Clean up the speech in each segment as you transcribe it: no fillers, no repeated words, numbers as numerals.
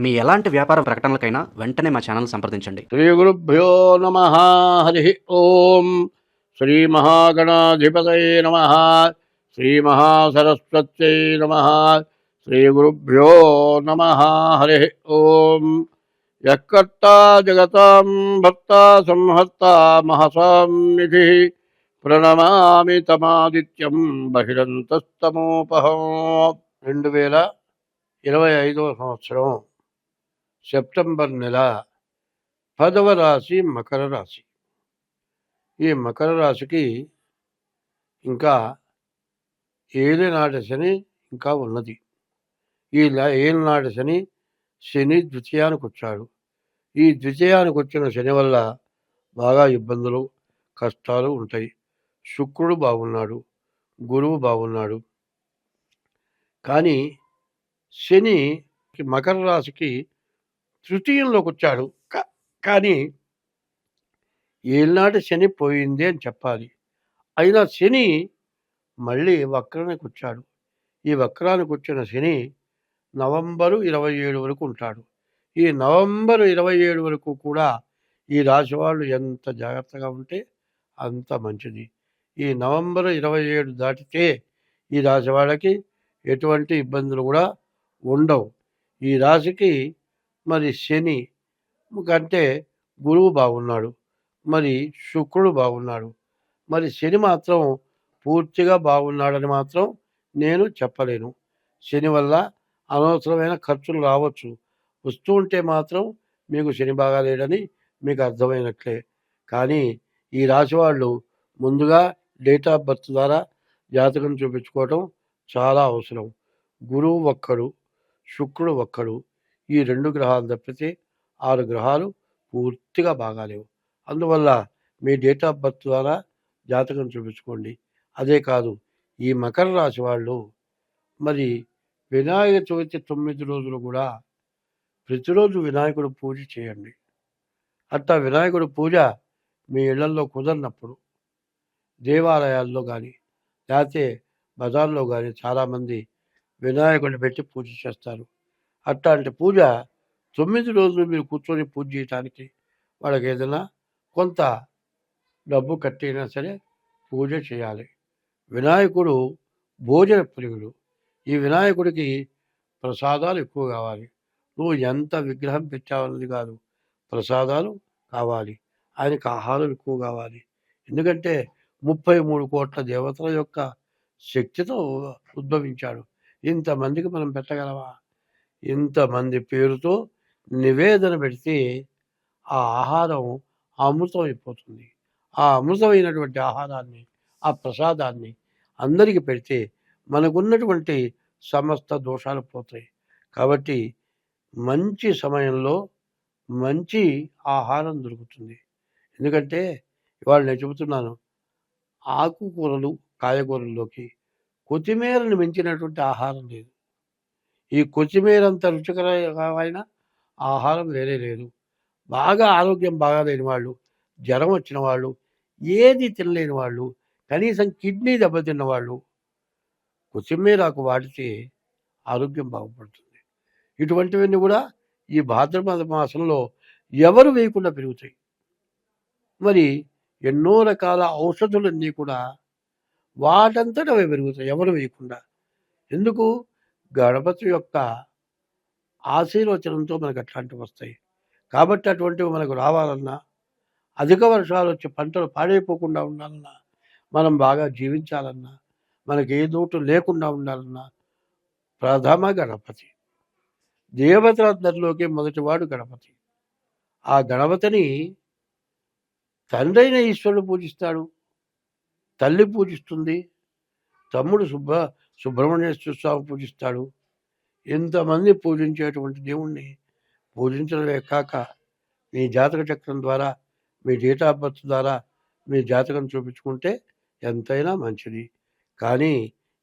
మీ ఎలాంటి వ్యాపార ప్రకటనలకైనా వెంటనే మా ఛానల్ సంప్రదించండి. శ్రీ గురుభ్యో నమ. హరి ఓం. శ్రీ మహాగణాధిపతయే నమ. శ్రీ మహాసరస్వత్యై నమ. శ్రీ గురుభ్యో నమ. హరి ఓం. యక్కర్తా జగతాం భర్తా సంహర్తా మహసాం నిధి ప్రణమామి తమాదిత్యం బహిరంతస్తమోపహం. 2025 సంవత్సరం సెప్టెంబర్ నెల 10వ రాశి మకర రాశి. ఈ మకర రాశికి ఇంకా ఏలినాటి శని ఇంకా ఉన్నది. ఈ ఏలినాటి శని శని ద్వితీయానికి వచ్చాడు. ఈ ద్వితీయానికి వచ్చిన శని వల్ల బాగా ఇబ్బందులు కష్టాలు ఉంటాయి. శుక్రుడు బాగున్నాడు, గురువు బాగున్నాడు. కానీ శని మకర రాశికి తృతీయంలోకి వచ్చాడు. కానీ ఏలినాటి శని పోయింది అని చెప్పాలి. అయినా శని మళ్ళీ వక్రానికి వచ్చాడు. ఈ వక్రానికి వచ్చిన శని నవంబరు 27 వరకు ఉంటాడు. ఈ నవంబరు 27 వరకు కూడా ఈ రాశి వాళ్ళు ఎంత జాగ్రత్తగా ఉంటే అంత మంచిది. ఈ నవంబరు 27 దాటితే ఈ రాశి వాళ్ళకి ఎటువంటి ఇబ్బందులు కూడా ఉండవు. ఈ రాశికి మరి శని కంటే గురువు బాగున్నాడు, మరి శుక్రుడు బాగున్నాడు. మరి శని మాత్రం పూర్తిగా బాగున్నాడని మాత్రం నేను చెప్పలేను. శని వల్ల అనవసరమైన ఖర్చులు రావచ్చు. వస్తూ ఉంటే మాత్రం మీకు శని బాగాలేడని మీకు అర్థమైనట్లే. కానీ ఈ రాశి వాళ్ళు ముందుగా డేట్ ఆఫ్ బర్త్ ద్వారా జాతకం చూపించుకోవటం చాలా అవసరం. గురువు ఒక్కడు, శుక్రుడు ఒక్కడు, ఈ 2 గ్రహాలు తప్పితే 6 గ్రహాలు పూర్తిగా బాగాలేవు. అందువల్ల మీ డేట్ ఆఫ్ బర్త్ ద్వారా జాతకం చూపించుకోండి. అదే కాదు, ఈ మకర రాశి వాళ్ళు మరి వినాయక చవితి 9 రోజులు కూడా ప్రతిరోజు వినాయకుడు పూజ చేయండి. అట్లా వినాయకుడు పూజ మీ ఇళ్లలో కుదరినప్పుడు దేవాలయాల్లో కానీ లేకపోతే బజార్లో కానీ చాలామంది వినాయకుడిని పెట్టి పూజ చేస్తారు. అట్లాంటి పూజ 9 రోజులు మీరు కూర్చొని పూజ చేయటానికి వాళ్ళకి ఏదైనా కొంత డబ్బు కట్టైనా సరే పూజ చేయాలి. వినాయకుడు భోజన ప్రియుడు. ఈ వినాయకుడికి ప్రసాదాలు ఎక్కువ కావాలి. నువ్వు ఎంత విగ్రహం పెట్టావన్నది కాదు, ప్రసాదాలు కావాలి. ఆయనకు ఆహారం ఎక్కువ కావాలి. ఎందుకంటే 33 కోట్ల దేవతల యొక్క శక్తితో ఉద్భవించాడు. ఇంతమందికి మనం పెట్టగలవా? ఇంతమంది పేరుతో నివేదన పెడితే ఆ ఆహారం అమృతం అయిపోతుంది. ఆ అమృతమైనటువంటి ఆహారాన్ని, ఆ ప్రసాదాన్ని అందరికీ పెడితే మనకున్నటువంటి సమస్త దోషాలు పోతాయి. కాబట్టి మంచి సమయంలో మంచి ఆహారం దొరుకుతుంది. ఎందుకంటే ఇవాళ నేను చెబుతున్నాను, ఆకుకూరలు కాయగూరల్లోకి కొత్తిమీరను మించినటువంటి ఆహారం లేదు. ఈ కొత్తిమీర అంత రుచికరమైన ఆహారం వేరే లేదు. బాగా ఆరోగ్యం బాగాలేని వాళ్ళు, జ్వరం వచ్చిన వాళ్ళు, ఏది తినలేని వాళ్ళు, కనీసం కిడ్నీ దెబ్బతిన్న వాళ్ళు కొత్తిమీరాకు వాడితే ఆరోగ్యం బాగుపడుతుంది. ఇటువంటివన్నీ కూడా ఈ భాద్రపద మాసంలో ఎవరు వేయకుండా పెరుగుతాయి. మరి ఎన్నో రకాల ఔషధులన్నీ కూడా వాటంతట అవి పెరుగుతాయి ఎవరు వేయకుండా. ఎందుకు? గణపతి యొక్క ఆశీర్వచనంతో మనకు అట్లాంటివి వస్తాయి. కాబట్టి అటువంటివి మనకు రావాలన్నా, అధిక వర్షాలు వచ్చి పంటలు పాడైపోకుండా ఉండాలన్నా, మనం బాగా జీవించాలన్నా, మనకి ఏ లోటు లేకుండా ఉండాలన్నా ప్రథమ గణపతి. దేవతలందరిలోకి మొదటివాడు గణపతి. ఆ గణపతిని తండ్రైన ఈశ్వరుడు పూజిస్తాడు, తల్లి పూజిస్తుంది, తమ్ముడు సుబ్రహ్మణ్యేశ్వర స్వామి పూజిస్తాడు. ఇంతమంది పూజించేటువంటి దేవుణ్ణి పూజించడమే కాక మీ జాతక చక్రం ద్వారా, మీ డేట్ ఆఫ్ బర్త్ ద్వారా మీ జాతకం చూపించుకుంటే ఎంతైనా మంచిది. కానీ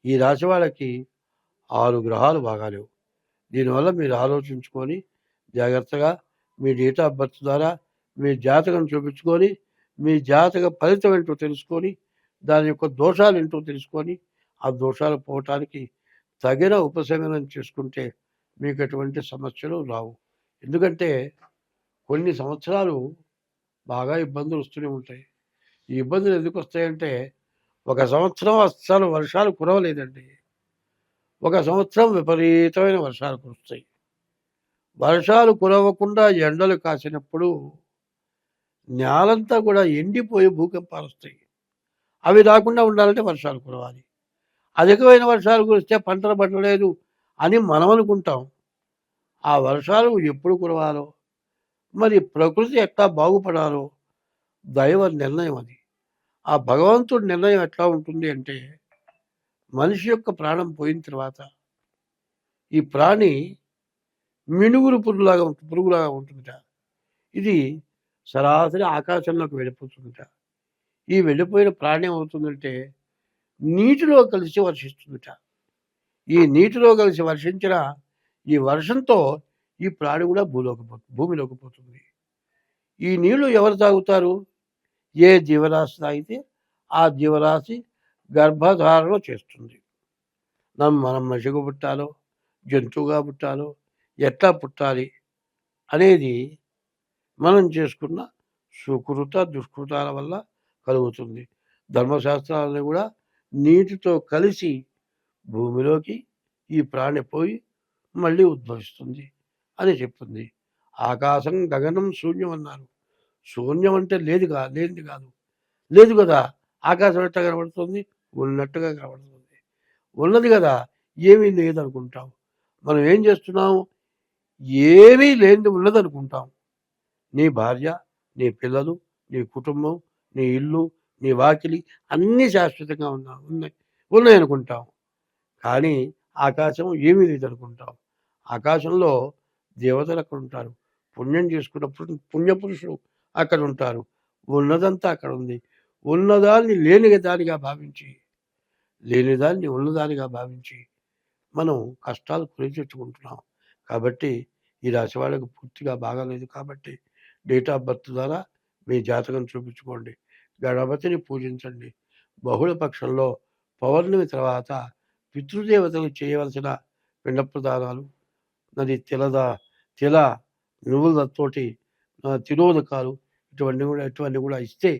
ఈ రాశి వాళ్ళకి 6 గ్రహాలు బాగాలేవు. దీనివల్ల మీరు ఆలోచించుకొని జాగ్రత్తగా మీ డేట్ ఆఫ్ బర్త్ ద్వారా మీ జాతకం చూపించుకొని, మీ జాతక ఫలితం ఏంటో తెలుసుకొని, దాని యొక్క దోషాలు ఏంటో తెలుసుకొని, ఆ దోషాలు పోవటానికి తగిన ఉపశమనం చేసుకుంటే మీకు ఎటువంటి సమస్యలు రావు. ఎందుకంటే కొన్ని సంవత్సరాలు బాగా ఇబ్బందులు వస్తూనే ఉంటాయి. ఈ ఇబ్బందులు ఎందుకు వస్తాయంటే ఒక సంవత్సరం అస్సలు వర్షాలు కురవలేదండి. ఒక సంవత్సరం విపరీతమైన వర్షాలు కురుస్తాయి. వర్షాలు కురవకుండా ఎండలు కాసినప్పుడు నేలంతా కూడా ఎండిపోయి భూకంపాలు వస్తాయి. అవి రాకుండా ఉండాలంటే వర్షాలు కురవాలి. అధికమైన వర్షాలు కురిస్తే పంటలు పండలేదు అని మనం అనుకుంటాం. ఆ వర్షాలు ఎప్పుడు కురవాలో, మరి ప్రకృతి ఎట్లా బాగుపడాలో దైవ నిర్ణయం అది. ఆ భగవంతుడి నిర్ణయం ఎట్లా ఉంటుంది అంటే, మనిషి యొక్క ప్రాణం పోయిన తర్వాత ఈ ప్రాణి మినుగురు పురుగులాగా ఉంటుందిట. ఇది సరాసరి ఆకాశంలోకి వెళ్ళిపోతుందిట. ఈ వెళ్ళిపోయిన ప్రాణి ఏమవుతుందంటే నీటిలో కలిసి వర్షిస్తుందిట. ఈ నీటిలో కలిసి వర్షించిన ఈ వర్షంతో ఈ ప్రాణి కూడా భూమిలోకి పోతుంది. ఈ నీళ్లు ఎవరు తాగుతారు? ఏ జీవరాశి తాగితే ఆ జీవరాశి గర్భధారణ చేస్తుంది. మనం మనిషిగా పుట్టాలో, జంతువుగా పుట్టాలో, ఎట్లా పుట్టాలి అనేది మనం చేసుకున్న సుకృత దుష్కృతాల వల్ల కలుగుతుంది. ధర్మశాస్త్రాలను కూడా నీటితో కలిసి భూమిలోకి ఈ ప్రాణి పోయి మళ్ళీ ఉద్భవిస్తుంది అని చెప్తుంది. ఆకాశం గగనం శూన్యం అన్నారు. శూన్యం అంటే లేనిది కాదు. లేదు కదా, ఆకాశం ఎట్లా కనబడుతుంది? ఉన్నట్టుగా కనబడుతుంది. ఉన్నది కదా, ఏమీ లేదనుకుంటాం. మనం ఏం చేస్తున్నాం? ఏమీ లేనిది ఉన్నదనుకుంటాం. నీ భార్య, నీ పిల్లలు, నీ కుటుంబం, నీ ఇల్లు, నీ వాకిలి అన్నీ శాశ్వతంగా ఉన్నాయనుకుంటాం. కానీ ఆకాశం ఏమీ లేదనుకుంటాం. ఆకాశంలో దేవతలు అక్కడ ఉంటారు. పుణ్యం చేసుకున్నప్పుడు పుణ్యపురుషులు అక్కడ ఉంటారు. ఉన్నదంతా అక్కడ ఉంది. ఉన్నదాన్ని లేనిదానిగా భావించి, లేనిదాన్ని ఉన్నదానిగా భావించి మనం కష్టాలు కొని తెచ్చుకుంటున్నాం. కాబట్టి ఈ రాశి వాళ్ళకు పూర్తిగా బాగాలేదు. కాబట్టి డేట్ ఆఫ్ బర్త్ ద్వారా మీ జాతకం చూపించుకోండి. గణపతిని పూజించండి. బహుళ పక్షంలో పౌర్ణమి తర్వాత పితృదేవతలు చేయవలసిన పిండ ప్రదానాలు, నది తిల నువ్వులతోటి తిరోదకాలు ఇటువంటి కూడా ఇస్తే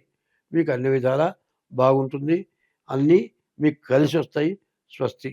మీకు అన్ని విధాలా బాగుంటుంది. అన్నీ మీకు కలిసి వస్తాయి. స్వస్తి.